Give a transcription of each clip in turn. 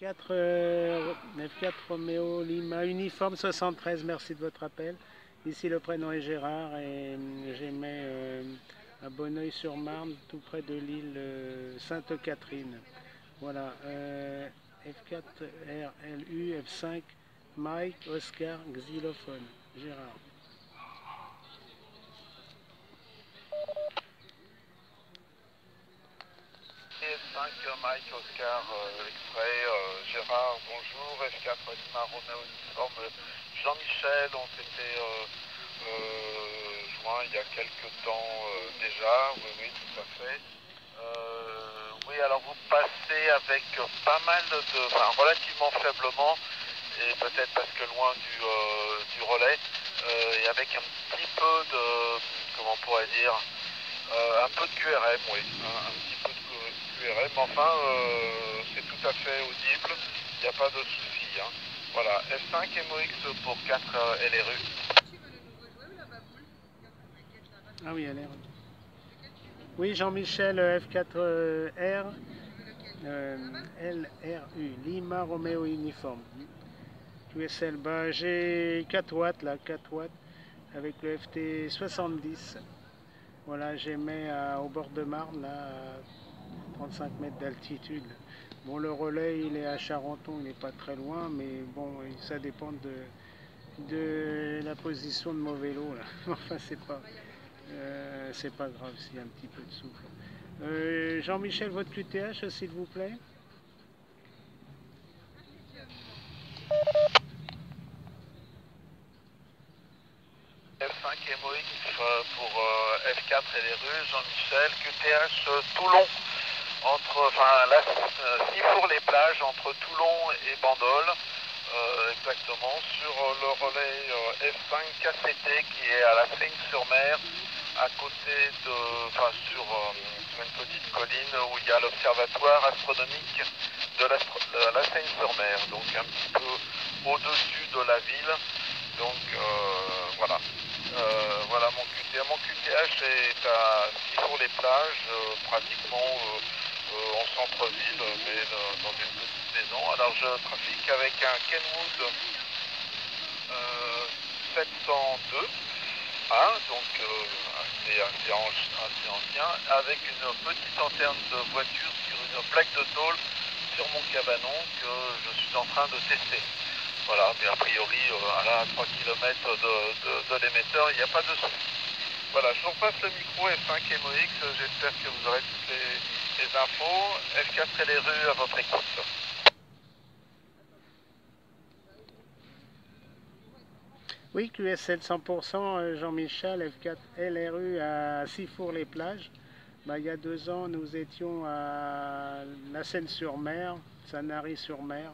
F4 Roméo Lima, uniforme 73, merci de votre appel. Ici le prénom est Gérard et j'émets à Bonneuil-sur-Marne, tout près de l'île Sainte-Catherine. Voilà, F4 RLU, F5 Mike, Oscar, xylophone, Gérard. F5 Mike Oscar extrait, Gérard, bonjour, F4 Lima Roméo uniforme, Jean-Michel, on s'était joint il y a quelques temps déjà, oui, tout à fait. Oui, alors vous passez avec pas mal enfin relativement faiblement, et peut-être parce que loin du relais, et avec un petit peu de, comment on pourrait dire, un peu de QRM, oui, un petit peu de QRM, mais enfin, c'est tout à fait audible, il n'y a pas de souci. Hein. Voilà, F5 MOX pour 4 LRU. Ah oui, LRU. Oui, Jean-Michel, F4R, LRU, Lima Roméo uniforme. QSL, bah, j'ai 4 watts là, 4 watts avec le FT 70. Voilà, j'émets au bord de Marne, là, à 35 mètres d'altitude. Bon, le relais, il est à Charenton, il n'est pas très loin, mais bon, ça dépend de la position de mon vélo, là. Enfin, c'est pas grave s'il y a un petit peu de souffle. Jean-Michel, votre QTH, s'il vous plaît. F5 MOX pour F4 LRU, Jean-Michel, QTH Toulon. Enfin là, Sifour-les-Plages entre Toulon et Bandol, exactement, sur le relais F5 KCT qui est à la Seigne-sur-Mer, à côté enfin sur une petite colline où il y a l'observatoire astronomique de la Seigne-sur-Mer, donc un petit peu au-dessus de la ville, donc voilà. Voilà mon QTH. Mon QTH est à Sifour-les-Plages, pratiquement en centre-ville, mais dans une petite maison. Alors je trafique avec un Kenwood 702, hein, donc assez ancien, avec une petite antenne de voiture sur une plaque de tôle sur mon cabanon que je suis en train de tester. Voilà, mais a priori, à 3 km de l'émetteur, il n'y a pas de souci. Voilà, je vous repasse le micro F5 MOX, j'espère que vous aurez toutes les infos. F4 LRU à votre écoute. Oui, QSL 100%, Jean-Michel, F4 LRU à Sifour-les-Plages. Bah, il y a 2 ans, nous étions à la Seine-sur-Mer, Sanary-sur-Mer,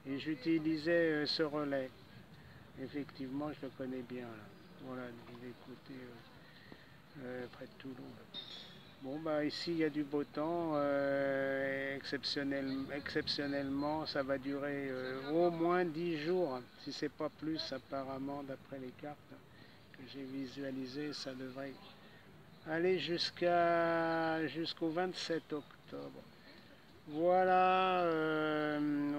et j'utilisais ce relais. Effectivement, je le connais bien. Là. Voilà, il est côté près de Toulon. Là. Bon, bah ici, il y a du beau temps. Exceptionnellement, ça va durer au moins 10 jours, si c'est pas plus, apparemment, d'après les cartes que j'ai visualisées. Ça devrait aller jusqu'au 27 octobre. Voilà,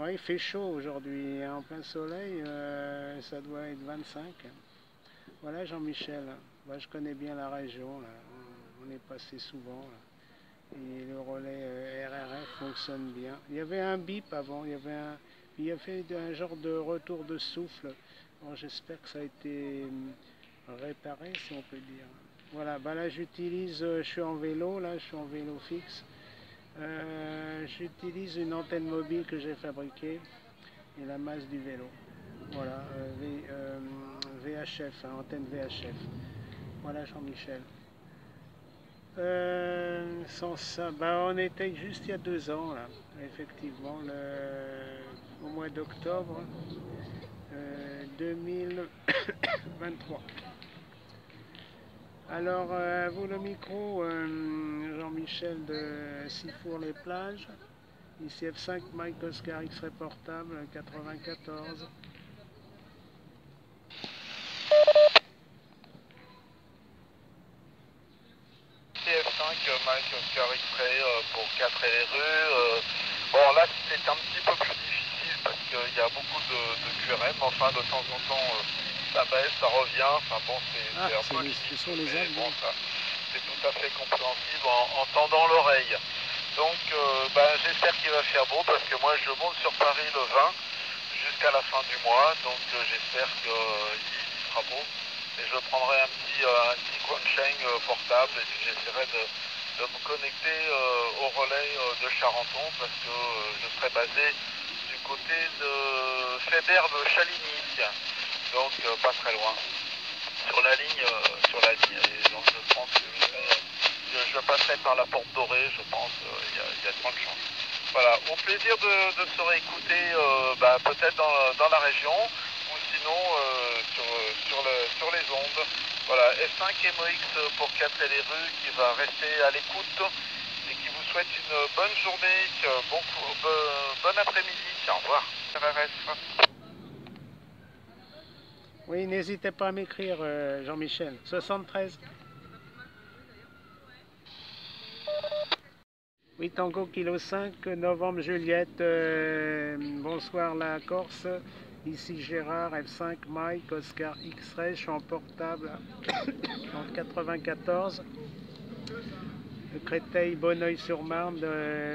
ouais, il fait chaud aujourd'hui, hein, en plein soleil, ça doit être 25. Voilà Jean-Michel, moi, je connais bien la région, là. On est passé souvent. Là. Et le relais RRF fonctionne bien. Il y avait un bip avant, il y avait un genre de retour de souffle. Bon, j'espère que ça a été réparé, si on peut dire. Voilà, bah là j'utilise, je suis en vélo, là je suis en vélo fixe. J'utilise une antenne mobile que j'ai fabriquée et la masse du vélo. Voilà, VHF, hein, antenne VHF. Voilà Jean-Michel. Sans ça, bah, on était juste il y a 2 ans, là, effectivement, au mois d'octobre 2023. Alors, à vous le micro, Jean-Michel de Sifour-les-Plages. Ici F5 Mike Oscar X-Ray portable 94. F5 Mike Oscar X-Ray pour 4 LRU. Bon là c'est un petit peu plus difficile. a beaucoup de QRM, enfin de temps en temps ça baisse, ça revient, enfin bon c'est un peu ce sont les algues. Bon, c'est tout à fait compréhensible en tendant l'oreille. Donc j'espère qu'il va faire beau parce que moi je monte sur Paris le 20 jusqu'à la fin du mois, donc j'espère qu'il fera beau. Et je prendrai un petit Quansheng portable et puis j'essaierai de me connecter au relais de Charenton parce que je serai basé du côté de Fébert-Chaligny, donc pas très loin, sur la ligne. Et donc je pense que je passerai par la Porte Dorée, je pense, il y a de grandes chances. Voilà, au plaisir de se réécouter peut-être dans la région ou sinon sur les ondes. Voilà, F5 MOX pour 4 et les rues qui va rester à l'écoute et qui vous souhaite une bonne journée, bon après-midi, au revoir. RRS. Oui, n'hésitez pas à m'écrire, Jean-Michel. 73. Oui, Tango Kilo 5, novembre Juliette, bonsoir la Corse, ici Gérard, F5 Mike, Oscar X-Ray, je suis en portable en 94, de Créteil, Bonneuil-sur-Marne,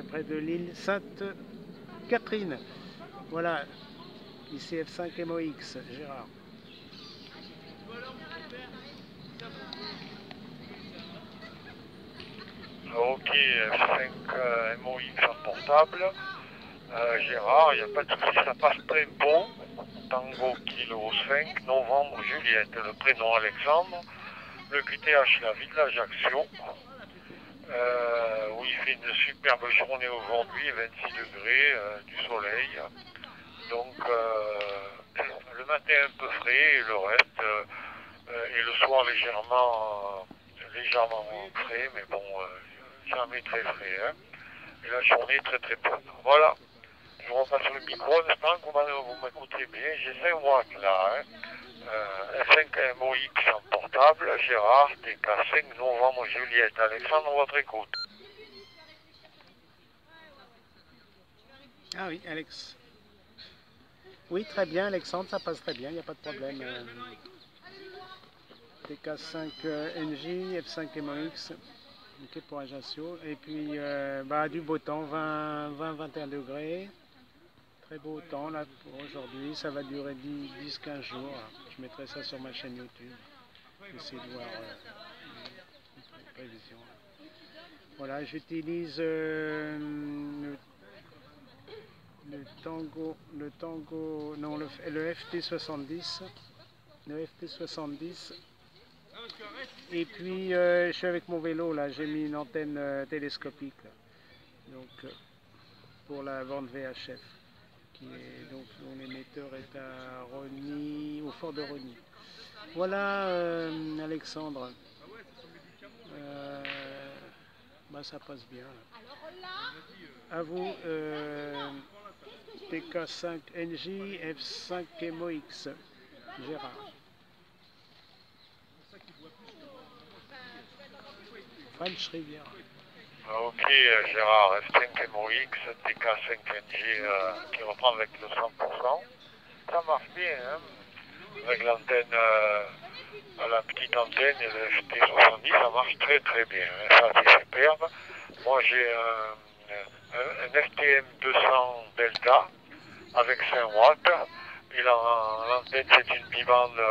près de l'île Sainte-Catherine. Voilà, ici F5 MOX, Gérard. Ok, F5 MOX en portable. Gérard, il n'y a pas de souci, ça passe très bon. Tango Kilo 5, novembre Juliette, le prénom Alexandre. Le QTH, la ville d'Ajaccio. Où il fait une superbe journée aujourd'hui, 26 degrés, du soleil. Donc le matin un peu frais et le reste, et le soir légèrement frais, mais bon, jamais très frais. Hein. Et la journée très très bonne. Voilà, je repasse le micro, j'espère que vous m'écoutez bien. J'ai 5 watts là. Hein. F5 MOX en portable, Gérard, TK5 novembre Juliette, Alexandre, votre écoute. Ah oui, Alex. Oui, très bien, Alexandre, ça passe très bien, il n'y a pas de problème. TK5 NJ, F5 MOX, ok pour Ajaccio. Et puis du beau temps, 20-21 degrés. Très beau temps là pour aujourd'hui, ça va durer 10-15 jours. Je mettrai ça sur ma chaîne YouTube. Essayer de voir les prévisions. Voilà, j'utilise le FT70. Le FT70. Et puis je suis avec mon vélo là, j'ai mis une antenne télescopique là. Donc pour la borne VHF. Donc l'émetteur est à Rosny, au fort de Rosny. Voilà Alexandre, ça passe bien. À vous, TK5 NJ, F5 MOX, Gérard. French Rivière. Ok Gérard, F5 MOX, TK5NG qui reprend avec le 100%. Ça marche bien, hein, avec l'antenne, la petite antenne et le FT70, ça marche très très bien. Hein. Ça c'est superbe. Moi j'ai un FTM 200 Delta avec 5 watts. Et l'antenne c'est une bibande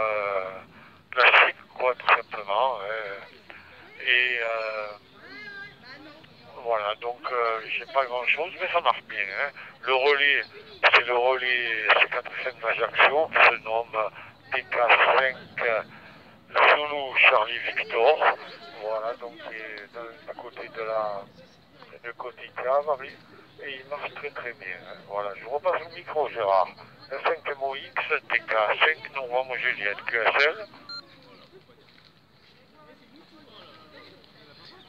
classique, quoi, tout simplement. Et voilà, donc j'ai pas grand chose, mais ça marche bien. Hein. Le relais, c'est le relais C4FM d'Ajaccio, qui se nomme TK5 Zulu Charlie Victor. Voilà, donc il est à côté de côté cave, oui, et il marche très très bien. Hein. Voilà, je repasse le micro, Gérard. F5 MOX, TK5 novembre Juliette, QSL.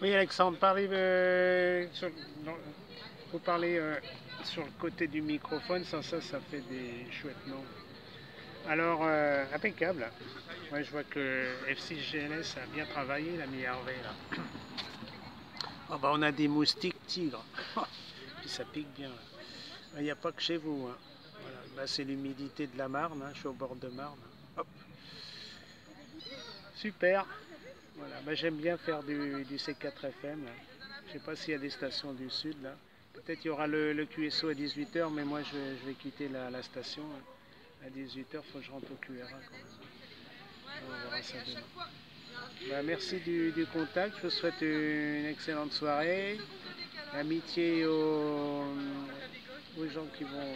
Oui, Alexandre, vous parlez sur le côté du microphone, ça fait des chouettes noms. Alors, impeccable. Ouais, je vois que F6GLS a bien travaillé, l'ami Hervé là. Oh, on a des moustiques tigres. Puis ça pique bien. Il n'y a pas que chez vous. Hein. Voilà. Là, c'est l'humidité de la Marne, hein, je suis au bord de Marne. Hop. Super. Voilà, bah, j'aime bien faire du C4 FM. Là. Je sais pas s'il y a des stations du sud là. Peut-être il y aura le QSO à 18 h, mais moi je vais quitter la station. À 18 h, il faut que je rentre au QRA quand même. On verra ça demain. Bah, merci du contact, je vous souhaite une excellente soirée. Amitié aux gens qui vont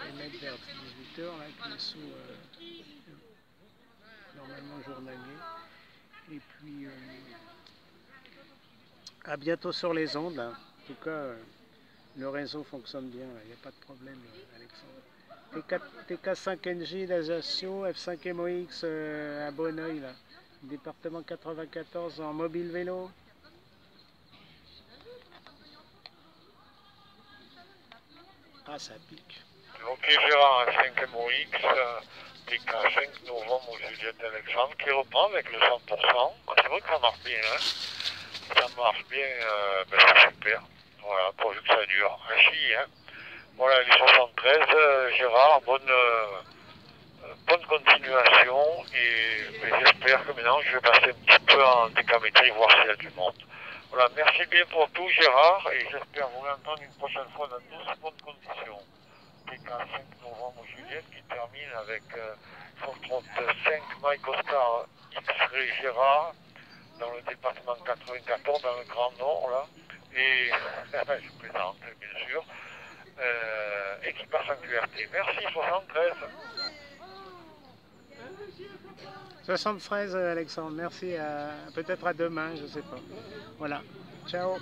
émettre vers 18 h, là, QSO normalement journalier. Et puis à bientôt sur les ondes. Hein. En tout cas, le réseau fonctionne bien, il n'y a pas de problème, Alexandre. TK5NJ d'Ajaccio, F5MOX à Bonneuil, là. Département 94 en mobile vélo. Ah, ça pique. Ok Gérard, F5MOX, TK 5 novembre, Juliette Alexandre, qui reprend avec le 100%. C'est vrai que ça marche bien, hein. Ça marche bien, ben c'est super. Voilà, pourvu que ça dure. Ainsi, hein. Voilà, les 73, Gérard, bonne continuation. Et ben, j'espère que maintenant je vais passer un petit peu en décamétrie, voir s'il y a du monde. Voilà, merci bien pour tout, Gérard, et j'espère vous l'entendre une prochaine fois dans de bonnes conditions. TK 5 novembre, Juliette, qui termine avec Foxtrot 5 Mike Oscar X-Ray Gérard, dans le département 94, dans le Grand Nord, là, et je plaisante, bien sûr, et qui passe en QRT. Merci, 73. 73, Alexandre, merci, peut-être à demain, je sais pas. Voilà, ciao.